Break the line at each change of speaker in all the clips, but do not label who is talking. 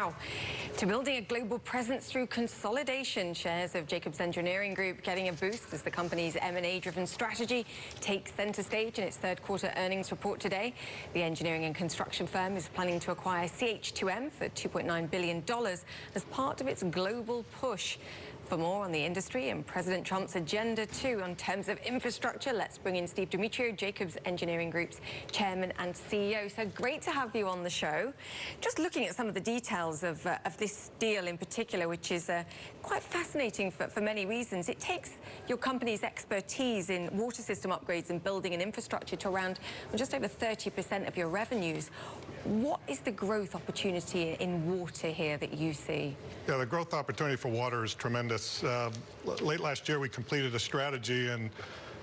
Now, to building a global presence through consolidation, shares of Jacobs Engineering Group getting a boost as the company's M&A-driven strategy takes center stage in its third-quarter earnings report today. The engineering and construction firm is planning to acquire CH2M for $2.9 billion as part of its global push. For more on the industry and President Trump's agenda, too, on terms of infrastructure, let's bring in Steve Demetriou, Jacobs Engineering Group's Chairman and CEO. So great to have you on the show. Just looking at some of the details of this deal in particular, which is quite fascinating for many reasons. It takes your company's expertise in water system upgrades and building and infrastructure to around just over 30% of your revenues. What is the growth opportunity in water here that you see?
Yeah, the growth opportunity for water is tremendous. Late last year, we completed a strategy, and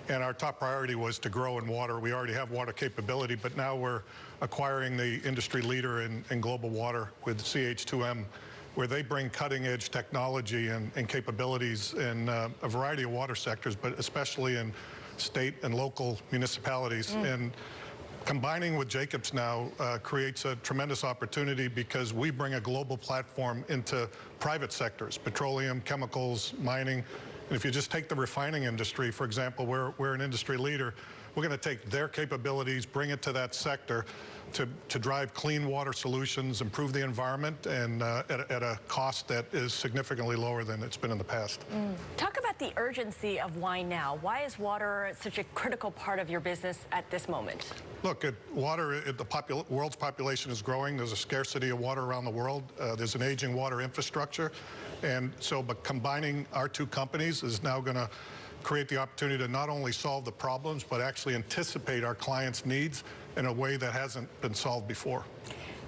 our top priority was to grow in water. We already have water capability, but now we're acquiring the industry leader in global water with CH2M, where they bring cutting-edge technology and capabilities in a variety of water sectors, but especially in state and local municipalities. And combining with Jacobs now creates a tremendous opportunity because we bring a global platform into private sectors, petroleum, chemicals, mining. And if you just take the refining industry, for example, we're an industry leader. We're going to take their capabilities, bring it to that sector to drive clean water solutions, improve the environment, and at a cost that is significantly lower than it's been in the past.
Talk about the urgency of why now. Why is water such a critical part of your business at this moment?
Look, the world's population is growing. There's a scarcity of water around the world. There's an aging water infrastructure. And so, but combining our two companies is now going to create the opportunity to not only solve the problems, but actually anticipate our clients' needs in a way that hasn't been solved before.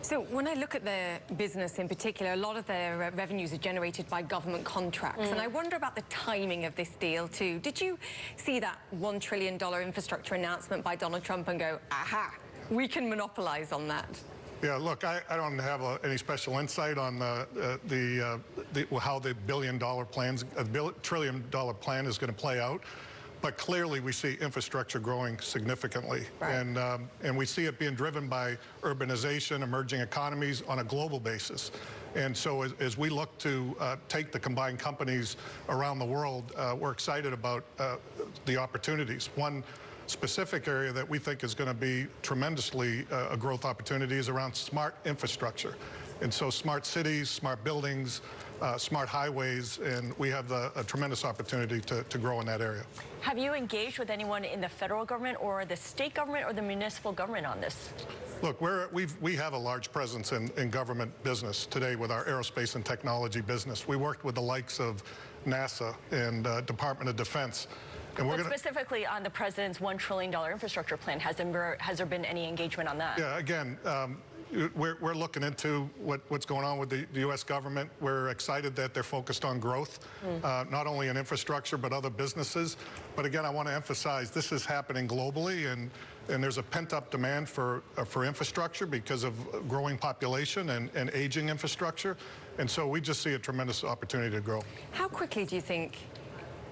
So when I look at their business in particular, a lot of their revenues are generated by government contracts. And I wonder about the timing of this deal, too. Did you see that $1 trillion infrastructure announcement by Donald Trump and go, aha, we can monopolize on that?
Yeah, look, I don't have any special insight on how the trillion-dollar plan is going to play out. But clearly, we see infrastructure growing significantly.
Right.
And we see it being driven by urbanization, emerging economies on a global basis. And so as we look to take the combined companies around the world, we're excited about the opportunities. One specific area that we think is going to be tremendously a growth opportunity is around smart infrastructure. And so smart cities, smart buildings, smart highways, and we have a tremendous opportunity to grow in that area.
Have you engaged with anyone in the federal government or the state government or the municipal government on this?
Look, we have a large presence in government business today with our aerospace and technology business. We worked with the likes of NASA and Department of Defense. And
but specifically on the president's $1 trillion infrastructure plan, has there been any engagement on that?
Yeah, again, we're looking into what's going on with the U.S. government. We're excited that they're focused on growth, not only in infrastructure, but other businesses. But again, I want to emphasize this is happening globally, and there's a pent-up demand for infrastructure because of growing population and aging infrastructure. And so we just see a tremendous opportunity to grow.
How quickly do you think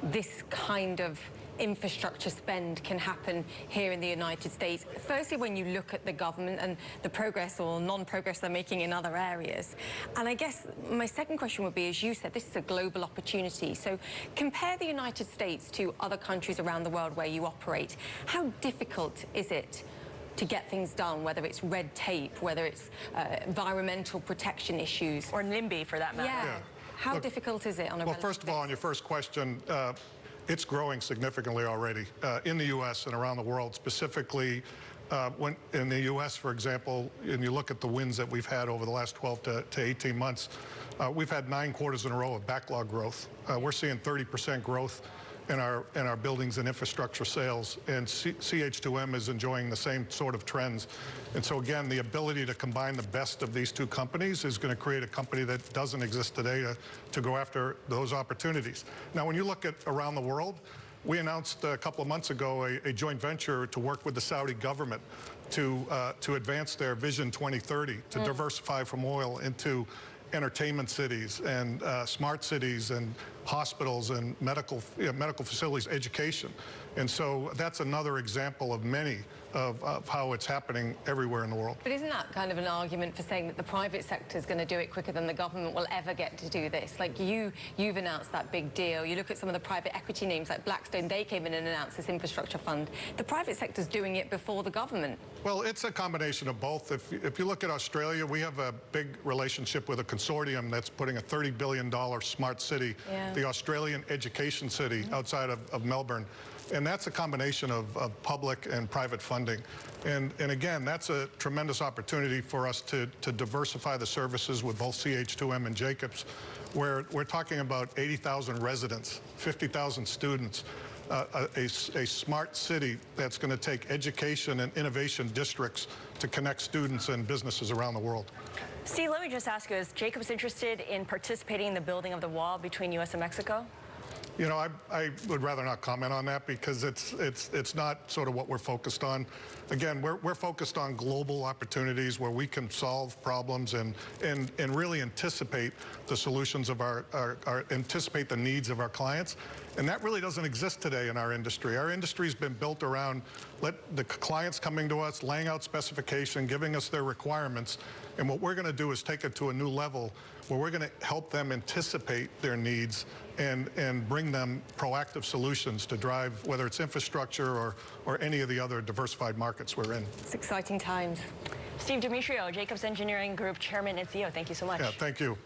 this kind of infrastructure spend can happen here in the United States? Firstly, when you look at the government and the progress or non-progress they're making in other areas. And I guess my second question would be, as you said, this is a global opportunity. So compare the United States to other countries around the world where you operate. How difficult is it to get things done, whether it's red tape, whether it's environmental protection issues?
Or NIMBY, for that matter.
Yeah. How difficult is it on a
Well, first of all, on your first question, it's growing significantly already in the U.S. and around the world. Specifically, in the U.S., for example, and you look at the wins that we've had over the last 12 to 18 months, we've had 9 quarters in a row of backlog growth. We're seeing 30% growth in our buildings and infrastructure sales, and CH2M is enjoying the same sort of trends. And so again, the ability to combine the best of these two companies is going to create a company that doesn't exist today to go after those opportunities. Now, when you look at around the world, we announced a couple of months ago a joint venture to work with the Saudi government to advance their Vision 2030, to diversify from oil into entertainment cities and smart cities and hospitals and medical facilities, education. And so that's another example of many of how it's happening everywhere in the world.
But isn't that kind of an argument for saying that the private sector is going to do it quicker than the government will ever get to do this? Like you've announced that big deal. You look at some of the private equity names like Blackstone, they came in and announced this infrastructure fund. The private sector's doing it before the government.
Well, it's a combination of both. If you look at Australia, we have a big relationship with a consortium that's putting a $30 billion smart city, the Australian Education City outside of Melbourne. And that's a combination of public and private funding. And again, that's a tremendous opportunity for us to diversify the services with both CH2M and Jacobs, where we're talking about 80,000 residents, 50,000 students, a smart city that's going to take education and innovation districts to connect students and businesses around the world.
Steve, let me just ask you, is Jacobs interested in participating in the building of the wall between U.S. and Mexico?
You know, I would rather not comment on that because it's not sort of what we're focused on. Again, we're focused on global opportunities where we can solve problems and really anticipate the solutions of anticipate the needs of our clients. And that really doesn't exist today in our industry. Our industry's been built around the clients coming to us, laying out specification, giving us their requirements. And what we're going to do is take it to a new level where we're going to help them anticipate their needs and bring them proactive solutions to drive, whether it's infrastructure or any of the other diversified markets we're in.
It's exciting times.
Steve Demetriou, Jacobs Engineering Group Chairman and CEO, thank you so much.
Yeah, thank you.